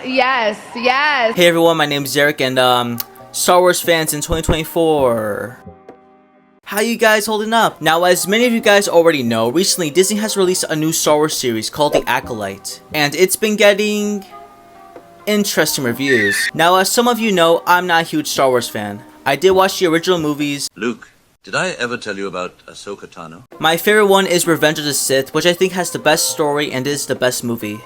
Yes, yes. Hey everyone, my name is Eric and Star Wars fans in 2024. How you guys holding up? Now, as many of you guys already know, recently Disney has released a new Star Wars series called The Acolyte, and it's been getting interesting reviews. Now, as some of you know, I'm not a huge Star Wars fan. I did watch the original movies. Luke, did I ever tell you about Ahsoka Tano? My favorite one is Revenge of the Sith, which I think has the best story and is the best movie.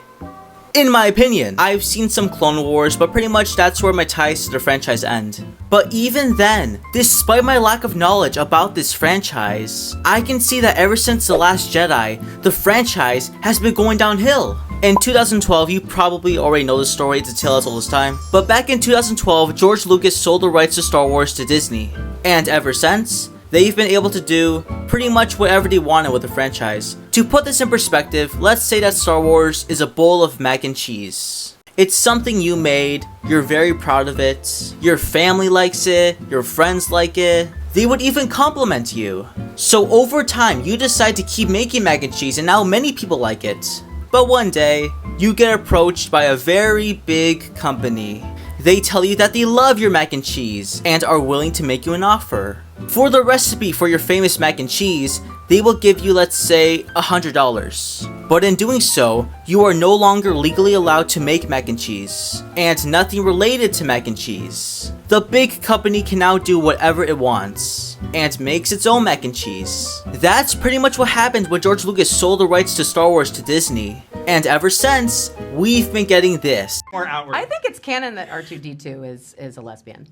In my opinion, I've seen some Clone Wars, but pretty much that's where my ties to the franchise end. But even then, despite my lack of knowledge about this franchise, I can see that ever since The Last Jedi, the franchise has been going downhill. In 2012, you probably already know the story, it's a tale as old as time. But back in 2012, George Lucas sold the rights to Star Wars to Disney. And ever since, they've been able to do pretty much whatever they wanted with the franchise. To put this in perspective, let's say that Star Wars is a bowl of mac and cheese. It's something you made, you're very proud of it, your family likes it, your friends like it, they would even compliment you. So over time, you decide to keep making mac and cheese and now many people like it. But one day, you get approached by a very big company. They tell you that they love your mac and cheese and are willing to make you an offer. For the recipe for your famous mac and cheese, they will give you, let's say, $100. But in doing so, you are no longer legally allowed to make mac and cheese, and nothing related to mac and cheese. The big company can now do whatever it wants, and makes its own mac and cheese. That's pretty much what happened when George Lucas sold the rights to Star Wars to Disney. And ever since, we've been getting this. More outward. I think it's canon that R2-D2 is a lesbian.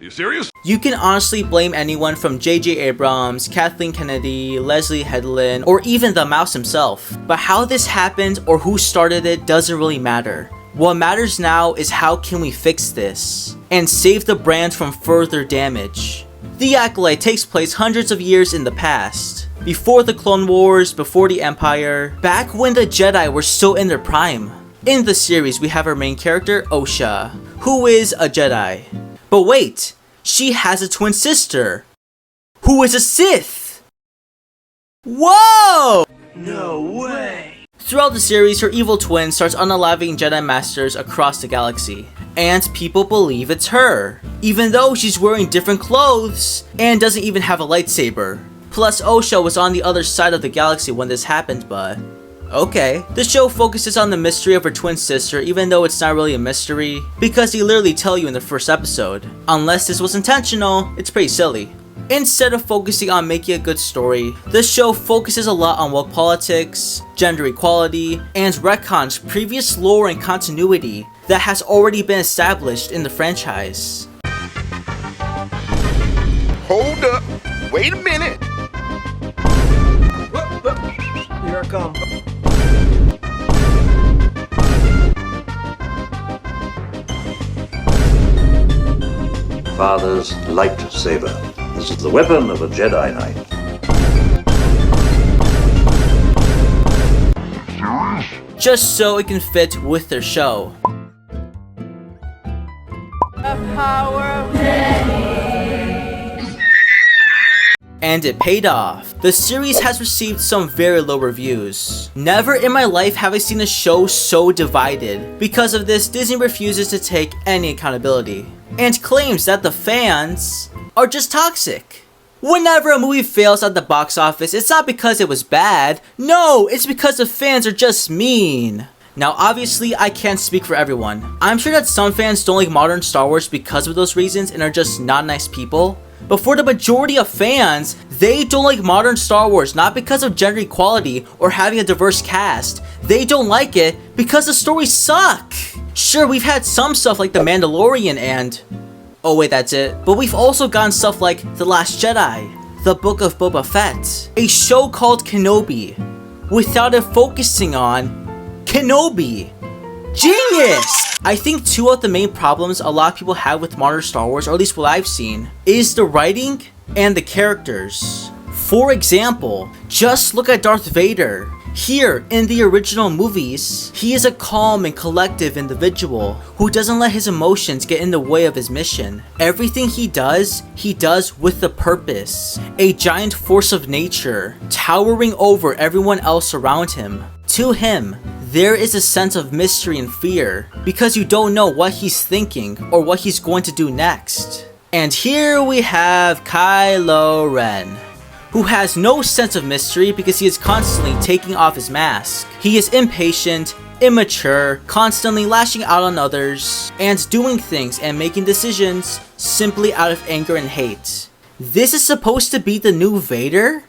You serious? You can honestly blame anyone from J.J. Abrams, Kathleen Kennedy, Leslie Headland, or even the mouse himself. But how this happened or who started it doesn't really matter. What matters now is how can we fix this and save the brand from further damage. The Acolyte takes place hundreds of years in the past. Before the Clone Wars, before the Empire, back when the Jedi were still in their prime. In the series, we have our main character, Osha, who is a Jedi. But wait, she has a twin sister, who is a Sith! Whoa! No way! Throughout the series, her evil twin starts unaliving Jedi Masters across the galaxy. And people believe it's her, even though she's wearing different clothes and doesn't even have a lightsaber. Plus, Osha was on the other side of the galaxy when this happened, but okay. The show focuses on the mystery of her twin sister, even though it's not really a mystery, because they literally tell you in the first episode. Unless this was intentional, it's pretty silly. Instead of focusing on making a good story, the show focuses a lot on woke politics, gender equality, and retcons previous lore and continuity that has already been established in the franchise. Hold up. Wait a minute. Here I come. Father's lightsaber. This is the weapon of a Jedi Knight. Just so it can fit with their show. The power of And it paid off. The series has received some very low reviews. Never in my life have I seen a show so divided. Because of this, Disney refuses to take any accountability and claims that the fans are just toxic. Whenever a movie fails at the box office, it's not because it was bad. No, it's because the fans are just mean. Now obviously, I can't speak for everyone. I'm sure that some fans don't like modern Star Wars because of those reasons and are just not nice people. But for the majority of fans, they don't like modern Star Wars not because of gender equality or having a diverse cast. They don't like it because the stories suck. Sure, we've had some stuff like The Mandalorian and oh wait, that's it. But we've also gotten stuff like The Last Jedi, The Book of Boba Fett, a show called Kenobi, without it focusing on Kenobi. Genius! I think two of the main problems a lot of people have with modern Star Wars, or at least what I've seen, is the writing and the characters. For example, just look at Darth Vader. Here, in the original movies, he is a calm and collective individual who doesn't let his emotions get in the way of his mission. Everything he does with a purpose. A giant force of nature, towering over everyone else around him. To him, there is a sense of mystery and fear because you don't know what he's thinking or what he's going to do next. And here we have Kylo Ren, who has no sense of mystery because he is constantly taking off his mask. He is impatient, immature, constantly lashing out on others, and doing things and making decisions simply out of anger and hate. This is supposed to be the new Vader?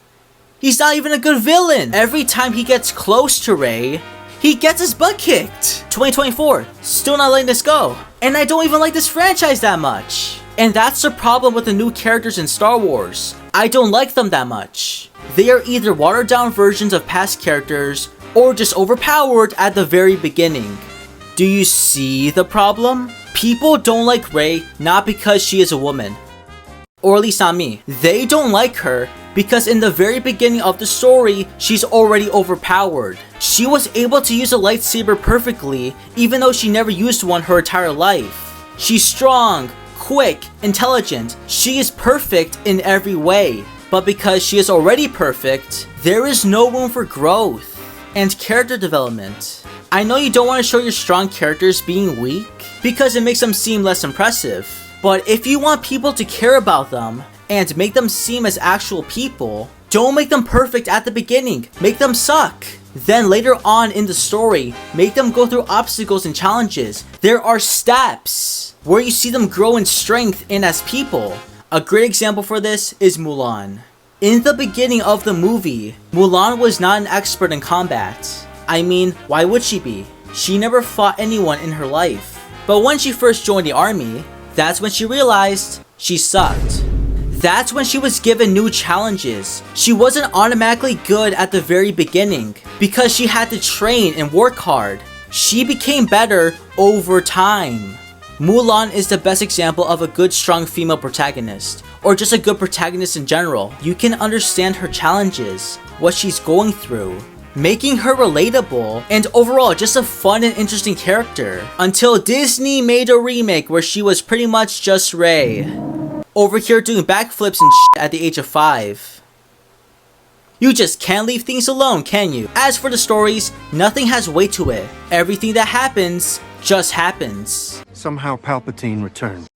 He's not even a good villain! Every time he gets close to Rey, he gets his butt kicked! 2024, still not letting this go. And I don't even like this franchise that much. And that's the problem with the new characters in Star Wars. I don't like them that much. They are either watered down versions of past characters or just overpowered at the very beginning. Do you see the problem? People don't like Rey not because she is a woman. Or at least not me. They don't like her because in the very beginning of the story, she's already overpowered. She was able to use a lightsaber perfectly even though she never used one her entire life. She's strong, quick, intelligent. She is perfect in every way. But because she is already perfect, there is no room for growth and character development. I know you don't want to show your strong characters being weak because it makes them seem less impressive. But if you want people to care about them and make them seem as actual people, don't make them perfect at the beginning. Make them suck. Then later on in the story, make them go through obstacles and challenges. There are steps where you see them grow in strength and as people. A great example for this is Mulan. In the beginning of the movie, Mulan was not an expert in combat. I mean, why would she be? She never fought anyone in her life. But when she first joined the army, that's when she realized she sucked. That's when she was given new challenges. She wasn't automatically good at the very beginning because she had to train and work hard. She became better over time. Mulan is the best example of a good strong female protagonist, or just a good protagonist in general. You can understand her challenges, what she's going through, making her relatable, and overall just a fun and interesting character. Until Disney made a remake where she was pretty much just Rey, over here doing backflips and shit at the age of 5. You just can't leave things alone, can you? As for the stories, nothing has weight to it. Everything that happens just happens. Somehow Palpatine returned.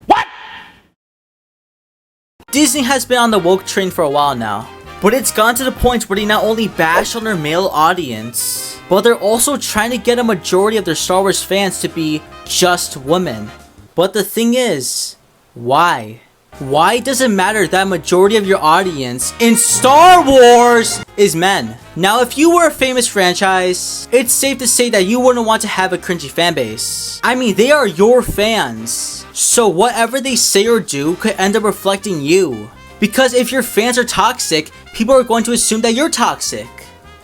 Disney has been on the woke train for a while now, but it's gone to the point where they not only bash on their male audience, but they're also trying to get a majority of their Star Wars fans to be just women. But the thing is, why? Why does it matter that majority of your audience in Star Wars is men? Now, if you were a famous franchise, it's safe to say that you wouldn't want to have a cringy fanbase. I mean, they are your fans, so whatever they say or do could end up reflecting you. Because if your fans are toxic, people are going to assume that you're toxic.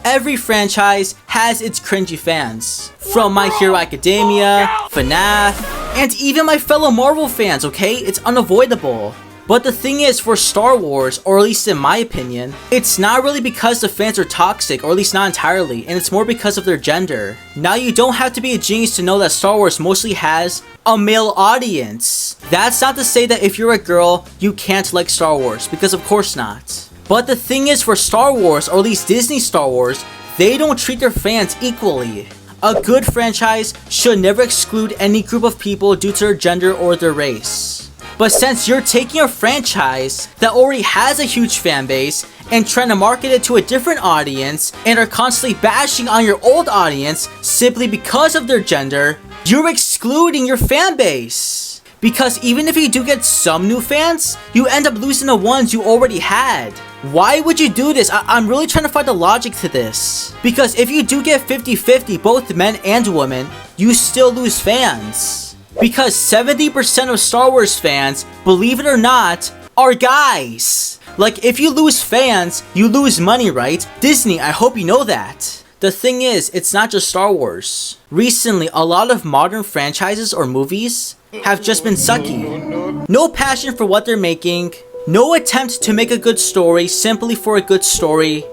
Every franchise has its cringy fans. From My Hero Academia, FNAF, and even my fellow Marvel fans, okay? It's unavoidable. But the thing is, for Star Wars, or at least in my opinion, it's not really because the fans are toxic, or at least not entirely, and it's more because of their gender. Now, you don't have to be a genius to know that Star Wars mostly has a male audience. That's not to say that if you're a girl, you can't like Star Wars, because of course not. But the thing is, for Star Wars, or at least Disney Star Wars, they don't treat their fans equally. A good franchise should never exclude any group of people due to their gender or their race. But since you're taking a franchise that already has a huge fan base and trying to market it to a different audience and are constantly bashing on your old audience simply because of their gender, you're excluding your fan base. Because even if you do get some new fans, you end up losing the ones you already had. Why would you do this? I'm really trying to find the logic to this. Because if you do get 50-50, both men and women, you still lose fans. Because 70% of Star Wars fans, believe it or not, are guys. Like, if you lose fans, you lose money, right? Disney, I hope you know that. The thing is, it's not just Star Wars. Recently, a lot of modern franchises or movies have just been sucky. No passion for what they're making. No attempt to make a good story simply for a good story.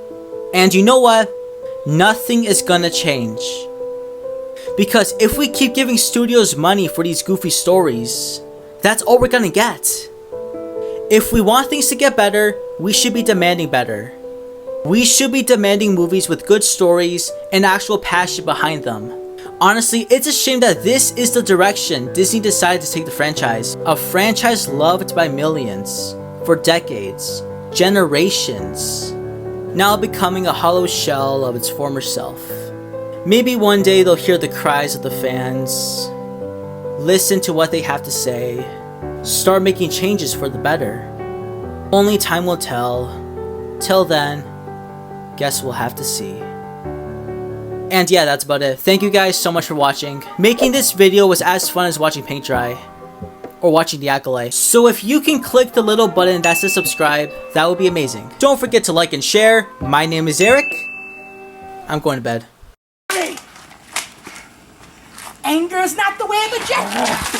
And you know what? Nothing is gonna change. Because if we keep giving studios money for these goofy stories, that's all we're gonna get. If we want things to get better, we should be demanding better. We should be demanding movies with good stories and actual passion behind them. Honestly, it's a shame that this is the direction Disney decided to take the franchise. A franchise loved by millions, for decades, generations, now becoming a hollow shell of its former self. Maybe one day they'll hear the cries of the fans, listen to what they have to say, start making changes for the better. Only time will tell. Till then, guess we'll have to see. And yeah, that's about it. Thank you guys so much for watching. Making this video was as fun as watching paint dry. Or watching the Acolyte. So if you can click the little button that says subscribe, that would be amazing. Don't forget to like and share. My name is Eric. I'm going to bed. Anger is not the way of the jet.